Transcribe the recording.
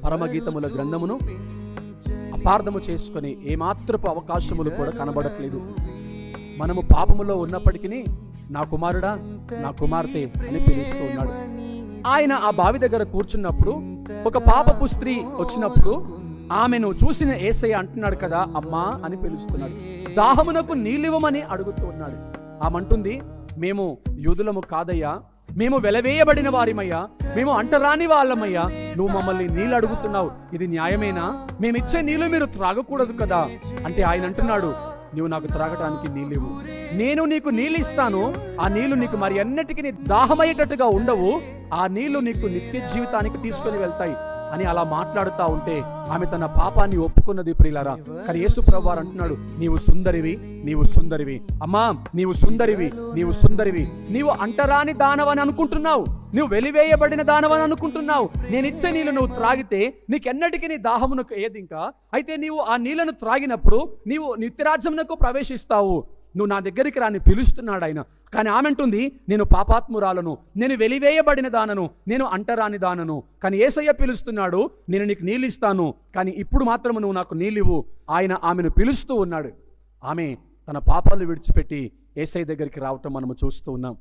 పరమగీతముల గ్రంథమును అపార్థము చేసుకొని ఏమాత్రపు అవకాశములు కూడా కనబడట్లేదు. మనము పాపములో ఉన్నప్పటికీ నా కుమారుడా, నా కుమార్తె అని పిలుస్తూ ఉన్నాడు. ఆయన ఆ బావి దగ్గర కూర్చున్నప్పుడు ఒక పాపపు స్త్రీ వచ్చినప్పుడు ఆమెను చూసిన యేసయ్య అంటున్నాడు కదా, అమ్మా అని పిలుస్తున్నాడు. దాహమునకు నీళ్ళివ్వమని అడుగుతూ ఉన్నాడు. ఆమె అంటుంది, మేము యూదులము కాదయ్యా, మేము వెలవేయబడిన వారిమయ్యా, మేము అంటరాని వాళ్ళమయ్యా, నువ్వు మమ్మల్ని నీళ్ళు అడుగుతున్నావు, ఇది న్యాయమేనా? మేమిచ్చే నీళ్ళు మీరు త్రాగకూడదు కదా అంటే ఆయన అంటున్నాడు, నువ్వు నాకు త్రాగటానికి నీళ్ళు ఇవ్వు, నేను నీకు నీళ్ళు ఇస్తాను. ఆ నీళ్లు నీకు మరి ఎన్నటికీ దాహమయ్యేటట్టుగా ఉండవు, ఆ నీళ్లు నీకు నిత్య జీవితానికి తీసుకొని వెళ్తాయి అని అలా మాట్లాడుతూ ఉంటే ఆమె తన పాపాన్ని ఒప్పుకున్నది ప్రియులారా. కానీ యేసు ప్రభువారు అంటున్నాడు, నీవు సుందరివి, నీవు సుందరివి, అమ్మా నీవు సుందరివి, నీవు సుందరివి, నీవు అంటరాని దానవని అనుకుంటున్నావు, నువ్వు వెలివేయబడిన దానవని అనుకుంటున్నావు. నేను ఇచ్చే నీళ్ళు నువ్వు త్రాగితే నీకెన్నటికీ నీ దాహమునకు ఏది ఇంకా అయితే నీవు ఆ నీళ్లను త్రాగినప్పుడు నీవు నిత్యరాజ్యమునకు ప్రవేశిస్తావు. నువ్వు నా దగ్గరికి రాని పిలుస్తున్నాడు ఆయన. కానీ ఆమె అంటుంది, నేను పాపాత్మురాలను, నేను వెలివేయబడిన దానను, నేను అంటరాని దానను. కానీ యేసయ్య పిలుస్తున్నాడు, నేను నీకు నీళ్ళు ఇస్తాను, కానీ ఇప్పుడు మాత్రం నువ్వు నాకు నీళ్ళు ఇవ్వు. ఆయన ఆమెను పిలుస్తూ ఉన్నాడు. ఆమె తన పాపాలు విడిచిపెట్టి యేసయ్య దగ్గరికి రావటం మనము చూస్తూ ఉన్నాం.